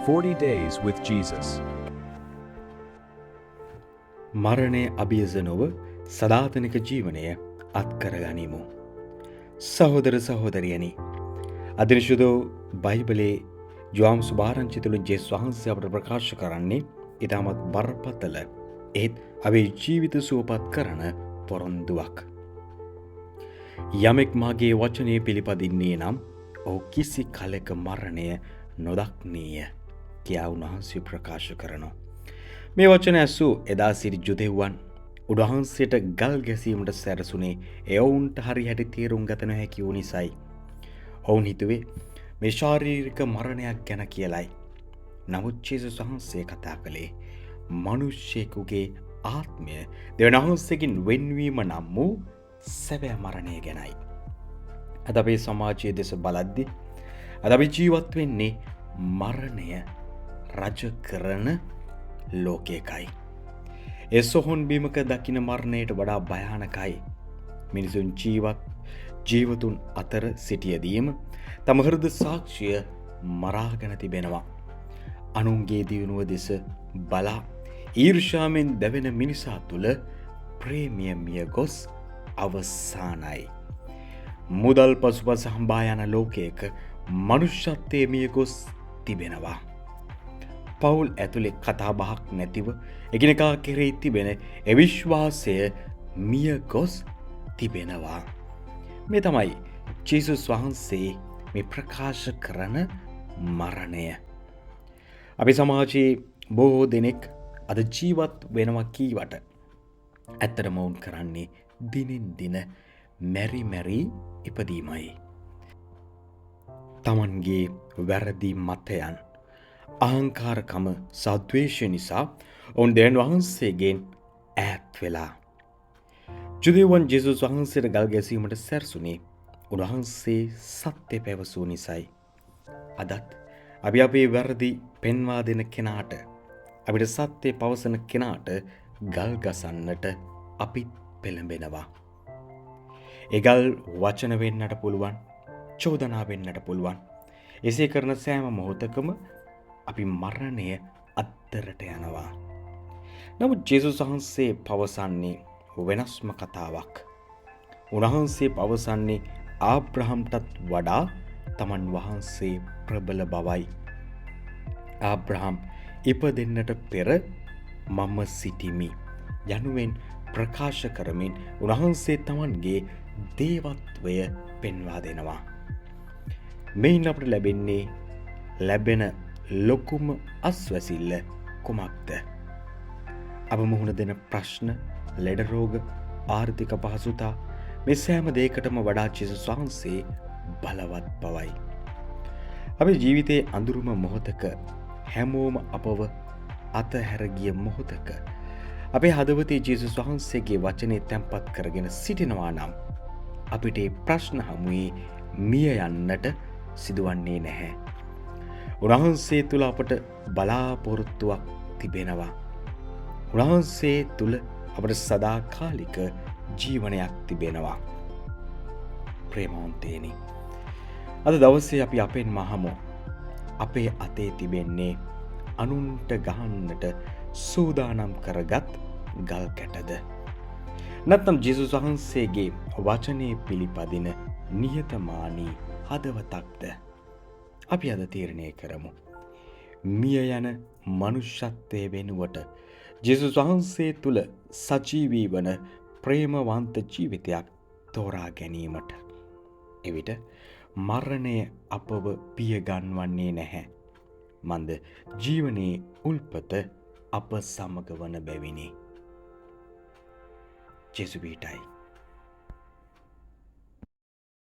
40 Days with Jesus. මරණය අභියස නොව සදාතනික ජීවනය අත්කරගනිමු. සහෝදර සහෝදරියනි, අදිරිශුදෝ බයිබලේ ජෝම් සුභාරංචි තුළින් ජේසුස් වහන්සේ අපට ප්‍රකාශ කරන්නේ ඉතාමත් බරපතල ඒත් අපේ ජීවිත සුවපත් කරන පොරොන්දුවක්. යමෙක් මාගේ වචනය පිළිපදින්නේ නම් ඔහු කිසි කලෙක මරණය නොදක්නීය කියා උන්වහන්සේ ප්‍රකාශ කරනවා. මේ වචන ඇසූ එදා සිටි ජුදෙව්වන් උන්වහන්සේට ගල් ගැසීමට සැරසුනේ ඔවුන්ට හරි හැටි තේරුම් ගත නොහැකි වූ නිසයි. ඔවුන් හිතුවේ මේ ශාරීරික මරණයක් ගැන කියලයි. නමුත් ජේසුස් වහන්සේ කතා කළේ මනුෂ්‍යයෙකුගේ ආත්මය දෙවියන් වහන්සේගෙන් වෙන්වීම නම් වූ සැබෑ මරණය ගැනයි. අද අපේ සමාජයේ දෙස බලද්දී අද අපි ජීවත් වෙන්නේ මරණය රජ කරන ලෝකයකයි. ඒ සොහොන් බිමක දකින මරණයට වඩා භයානකයි. මිනිසුන් ජීවතුන් අතර සිටියදීම තම හෘද සාක්ෂිය මරාගෙන තිබෙනවා. අනුන්ගේ දියුණුව දෙස බලා ඊර්ෂ්‍යාවෙන් දැවෙන මිනිසා තුළ ප්‍රේමය මිය ගොස් අවසානයි. මුදල් පසුපස හඹා යන ලෝකයක මනුෂ්‍යත්වය මිය ගොස් තිබෙනවා. පවුල් ඇතුලේ කතා බහක් නැතිව එකිනෙකා කෙරෙහි තිබෙන විශ්වාසය මිය ගොස් තිබෙනවා. මේ තමයි ජේසුස් වහන්සේ මේ ප්‍රකාශ කරන මරණය. අපි සමාජයේ බොහෝ දෙනෙක් අද ජීවත් වෙනවා කීවට ඇත්තටම වුන් කරන්නේ දිනෙන් දින මැරි ඉපදීමයි. තමන්ගේ වැරදි මතයන් අහංකාරකම සද්වේශය නිසා ඔවුන් දෙවියන් වහන්සේගෙන් ඈත් වෙලා. ජුදෙව්වන් ජේසුස් වහන්සේට ගල් ගැසීමට සැරසුනේ උන්වහන්සේ සත්‍ය පැවසූ නිසයි. අදත් අපි අපේ වැරදි පෙන්වා දෙන කෙනාට අපිට සත්‍ය පවසන කෙනාට ගල් ගසන්නට අපිත් පෙළඹෙනවා. ඒ ගල් වචන වෙන්නට පුළුවන්, චෝදනා වෙන්නට පුළුවන්. එසේ කරන සෑම මොහොතකම අපි මරණය අත්තරට යනවා. නමුත් ජේසුස් වහන්සේ පවසන්නේ වෙනස්ම කතාවක්. උන්වහන්සේ පවසන්නේ ආබ්‍රහම්ටත් වඩා තමන් වහන්සේ ප්‍රබල බවයි. ආබ්‍රහම් ඉපදෙන්නට පෙර මම සිටිමි යනුවෙන් ප්‍රකාශ කරමින් උන්වහන්සේ තමන්ගේ දේවත්වය පෙන්වා දෙනවා. මෙයින් අපට ලැබෙන ලොකුම අස්වැසිල්ල කුමක්ද? අප මුහුණ දෙන ප්‍රශ්න, ලෙඩ රෝග, ආර්ථික පහසුතා මේ සෑම දෙයකටම වඩා ජේසුස් වහන්සේ බලවත් බවයි. අපේ ජීවිතයේ අඳුරුම මොහොතක හැමෝම අපව අතහැර ගිය මොහොතක අපේ හදවතේ ජේසුස් වහන්සේගේ වචනේ තැන්පත් කරගෙන සිටිනවා නම් අපිට ප්‍රශ්න හමුවේ මිය යන්නට සිදුවන්නේ නැහැ. උන්වහන්සේ තුළ අපට බලාපොරොත්තුවක් තිබෙනවා. උන්වහන්සේ තුළ අපට සදාකාලික ජීවනයක් තිබෙනවා. ප්‍රේමවන්තයනි, අද දවසේ අපි අපෙන් මහමු අපේ අතේ තිබෙන්නේ අනුන්ට ගහන්නට සූදානම් කරගත් ගල් කැටද? නැත්නම් ජේසුස් වහන්සේගේ වචනේ පිළිපදින නිහතමානී හදවතක්ද? අපි අද තීරණය කරමු. මිය යන මනුෂ්‍යත්වය වෙනුවට ජේසුස් වහන්සේ තුළ සජීවී වන ප්‍රේමවන්ත ජීවිතයක් තෝරා ගැනීමට. එවිට මරණය අපව පියගන්වන්නේ නැහැ. මන්ද ජීවනයේ උල්පත අප සමග වන බැවිනි. ජේසුස් වීටයි.